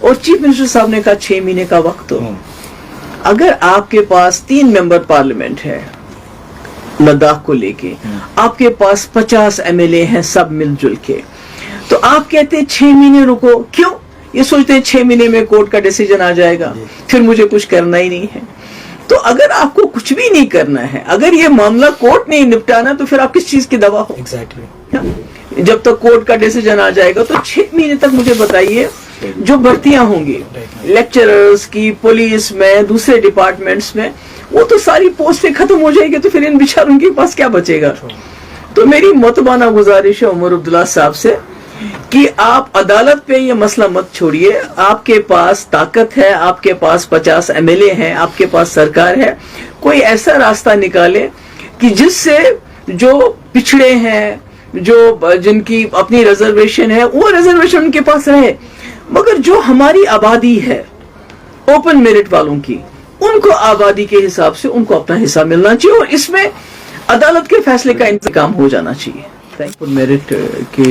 اور chief minister صاحب نے کہا 6 مہینے کا وقت دو. اگر آپ کے پاس 3 ممبر پارلیمنٹ ہے لداخ کو لے کے, آپ کے پاس 50 MLA ہیں سب مل جل کے, تو آپ کہتے ہیں 6 مہینے رکو. کیوں؟ یہ سوچتے ہیں 6 مہینے میں کورٹ کا ڈیسیجن آ جائے گا, پھر مجھے کچھ کرنا ہی نہیں ہے. تو اگر آپ کو کچھ بھی نہیں کرنا ہے, اگر یہ معاملہ کورٹ نہیں نپٹانا, تو پھر آپ کس چیز کی دوا ہو؟ جب تک کورٹ کا ڈیسیجن آ جائے گا تو 6 مہینے تک مجھے بتائیے جو بھرتیاں ہوں گی لیکچررز کی, پولیس میں, دوسرے ڈپارٹمنٹس میں, وہ تو ساری پوسٹیں ختم ہو جائے گی, تو پھر ان بیچاروں کے پاس کیا بچے گا؟ تو میری معتبانہ گزارش ہے عمر عبداللہ صاحب سے کہ آپ عدالت پہ یہ مسئلہ مت چھوڑیے. آپ کے پاس طاقت ہے, آپ کے پاس 50 MLA ہیں, آپ کے پاس سرکار ہے, کوئی ایسا راستہ نکالے کہ جس سے جو پچھڑے ہیں, جو جن کی اپنی ریزرویشن ہے, وہ ریزرویشن ان کے پاس رہے, مگر جو ہماری آبادی ہے اوپن میرٹ والوں کی, ان کو آبادی کے حساب سے ان کو اپنا حصہ ملنا چاہیے, اور اس میں عدالت کے فیصلے کا انتظام ہو جانا چاہیے. میرٹ کے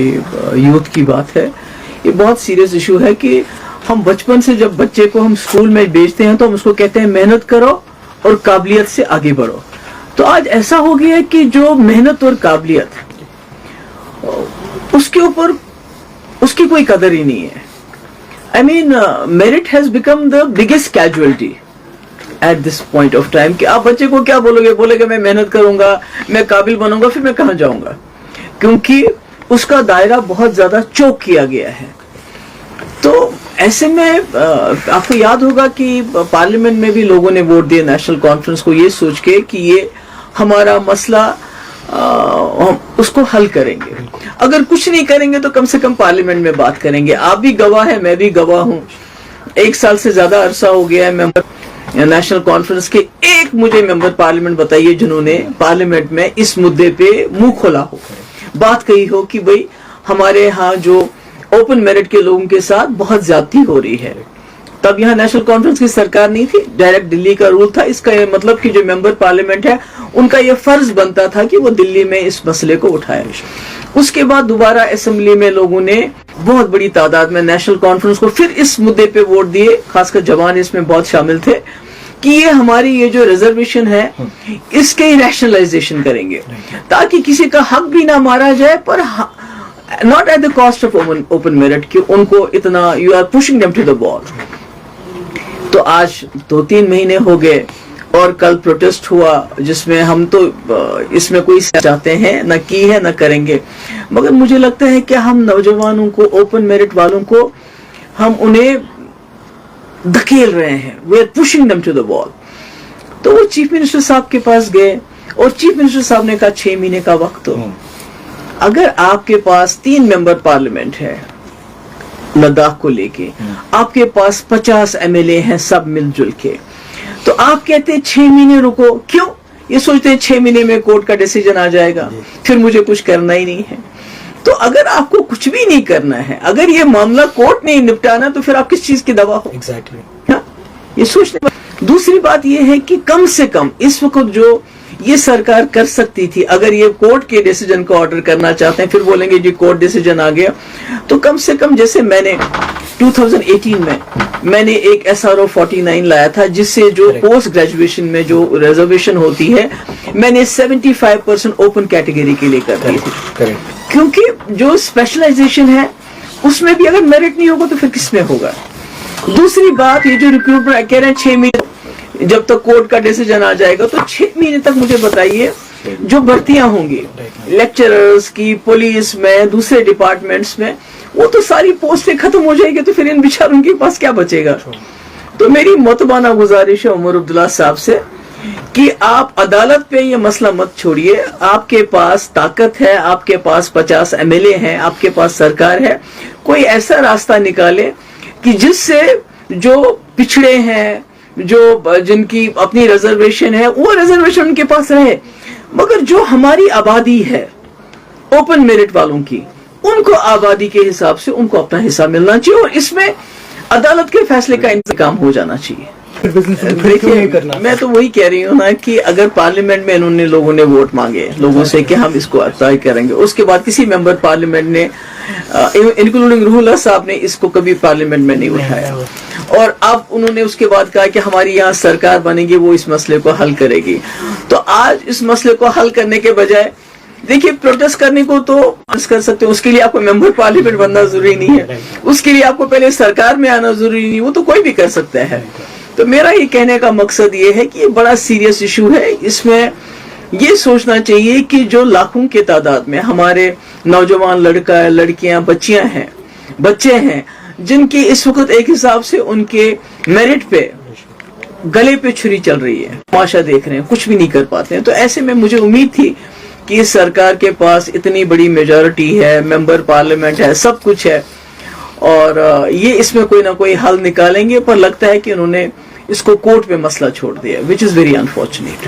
یوتھ کی بات ہے, یہ بہت سیریس ایشو ہے کہ ہم بچپن سے جب بچے کو ہم اسکول میں بھیجتے ہیں تو ہم اس کو کہتے ہیں محنت کرو اور قابلیت سے آگے بڑھو. تو آج ایسا ہو گیا ہے کہ جو محنت اور قابلیت اس کے اوپر اس کی کوئی قدر ہی نہیں ہے. I mean, merit has become the biggest casualty at this point of time. کہ آپ بچے کو کیا بولو گے؟ بولے گا میں محنت کروں گا, میں قابل بنوں گا, پھر میں کہاں جاؤں گا؟ کیونکہ اس کا دائرہ بہت زیادہ چوک کیا گیا ہے. تو ایسے میں آپ کو یاد ہوگا کہ پارلیمنٹ میں بھی لوگوں نے ووٹ دیا نیشنل کانفرنس کو, یہ سوچ کے کہ یہ ہمارا مسئلہ اس کو حل کریں گے. اگر کچھ نہیں کریں گے تو کم سے کم پارلیمنٹ میں بات کریں گے. آپ بھی گواہ ہیں, میں بھی گواہ ہوں. 1 سال سے زیادہ عرصہ ہو گیا ہے ممبر نیشنل کانفرنس کے. ایک مجھے ممبر پارلیمنٹ بتائیے جنہوں نے پارلیمنٹ میں اس مدعے پہ منہ کھولا ہو, بات کہی ہو کہ بھئی ہمارے ہاں جو اوپن میرٹ کے لوگوں کے ساتھ بہت زیادتی ہو رہی ہے. تب یہاں نیشنل کانفرنس کی سرکار نہیں تھی, ڈائریکٹ دلی کا رول تھا. اس کا یہ مطلب کہ جو ممبر پارلیمنٹ ہے ان کا یہ فرض بنتا تھا کہ وہ دلی میں اس مسئلے کو اٹھائے. اس کے بعد دوبارہ اسمبلی میں لوگوں نے بہت بڑی تعداد میں نیشنل کانفرنس کو پھر اس مدعے پہ ووٹ دیے, خاص کر جوان اس میں بہت شامل تھے, کہ یہ ہماری یہ جو ریزرویشن ہے اس کے ریشنلائزیشن کریں گے تاکہ کسی کا حق بھی نہ مارا جائے, پر not at the cost of open merit, کہ ان کو اتنا you are pushing them to the wall. تو آج 2-3 مہینے ہو گئے اور کل پروٹیسٹ ہوا جس میں ہم تو اس میں کوئی چاہتے ہیں نہ کی ہے نہ کریں گے, مگر مجھے لگتا ہے کہ ہم نوجوانوں کو, اوپن میرٹ والوں کو, ہم انہیں دھکیل رہے ہیں. we are pushing them to the wall. تو وہ چیف منسٹر صاحب کے پاس گئے اور چیف منسٹر صاحب نے کہا 6 مہینے کا وقت دو. اگر آپ کے پاس 3 ممبر پارلیمنٹ ہے لداخ کو لے کے, آپ کے پاس 50 MLA ہیں سب مل جل کے, تو آپ کہتے ہیں 6 مہینے رکو. کیوں؟ یہ سوچتے ہیں 6 مہینے میں کورٹ کا ڈیسیجن آ جائے گا, پھر مجھے کچھ کرنا ہی نہیں ہے. تو اگر آپ کو کچھ بھی نہیں کرنا ہے, اگر یہ معاملہ کورٹ نہیں نپٹانا, تو پھر آپ کس چیز کی دوا ہو؟ یہ سوچنے. دوسری بات یہ ہے کہ کم سے کم اس وقت جو یہ سرکار کر سکتی تھی, اگر یہ کورٹ کے ڈیسیجن کو آرڈر کرنا چاہتے ہیں, پھر بولیں گے جی کورٹ ڈیسیجن آ گیا, تو کم سے کم جیسے میں نے 2018 میں نے ایک SRO 49 لایا تھا, جس سے جو پوسٹ گریجویشن میں جو ریزرویشن ہوتی ہے میں نے 75% اوپن کیٹیگری کے لیے کر دی تھی. کیونکہ جو اسپیشلائزیشن ہے اس میں بھی اگر میرٹ نہیں ہوگا تو پھر کس میں ہوگا. دوسری بات, یہ جو ریکروٹمنٹ کہہ رہے ہیں 6 مہینے جب تک کورٹ کا ڈیسیجن آ جائے گا, تو 6 مہینے تک مجھے بتائیے جو بھرتیاں ہوں گی لیکچررز کی, پولیس میں, دوسرے ڈپارٹمنٹس میں, وہ تو ساری پوسٹیں ختم ہو جائے گی, تو پھر ان بیچاروں کے پاس کیا بچے گا؟ تو میری معتبانہ گزارش ہے عمر عبداللہ صاحب سے کہ آپ عدالت پہ یہ مسئلہ مت چھوڑیے. آپ کے پاس طاقت ہے, آپ کے پاس 50 MLA ہیں, آپ کے پاس سرکار ہے, کوئی ایسا راستہ نکالے کہ جس سے جو پچھڑے ہیں, جو جن کی اپنی ریزرویشن ہے, وہ ریزرویشن ان کے پاس رہے, مگر جو ہماری آبادی ہے اوپن میرٹ والوں کی, ان کو آبادی کے حساب سے ان کو اپنا حصہ ملنا چاہیے, اور اس میں عدالت کے فیصلے کا انتظام ہو جانا چاہیے. دیکھیے میں تو وہی کہہ رہی ہوں نا کہ اگر پارلیمنٹ میں لوگوں نے ووٹ مانگے لوگوں سے کہ ہم اس کو اطاع کریں گے، اس کے بعد کسی ممبر پارلیمنٹ نے انکلوڈنگ روح اللہ صاحب نے اس کو کبھی پارلیمنٹ میں نہیں اٹھایا، اور اب انہوں نے اس کے بعد کہا کہ ہماری یہاں سرکار بنے گی، وہ اس مسئلے کو حل کرے گی. تو آج اس مسئلے کو حل کرنے کے بجائے دیکھیے پروٹیسٹ کرنے کو تو کر سکتے ہیں، اس کے لیے آپ کو ممبر پارلیمنٹ بننا ضروری نہیں ہے، اس کے لیے آپ کو پہلے سرکار میں آنا ضروری نہیں، وہ تو کوئی بھی کر سکتا ہے. تو میرا یہ کہنے کا مقصد یہ ہے کہ یہ بڑا سیریس ایشو ہے، اس میں یہ سوچنا چاہیے کہ جو لاکھوں کی تعداد میں ہمارے نوجوان لڑکا ہے، لڑکیاں، بچے ہیں جن کی اس وقت ایک حساب سے ان کے میرٹ پہ گلے پہ چھری چل رہی ہے، تماشا دیکھ رہے ہیں، کچھ بھی نہیں کر پاتے ہیں. تو ایسے میں مجھے امید تھی کہ اس سرکار کے پاس اتنی بڑی میجورٹی ہے، ممبر پارلیمنٹ ہے، سب کچھ ہے، اور یہ اس میں کوئی نہ کوئی حل نکالیں گے، پر لگتا ہے کہ انہوں نے اس کو کورٹ پہ مسئلہ چھوڑ دیا، which is very unfortunate.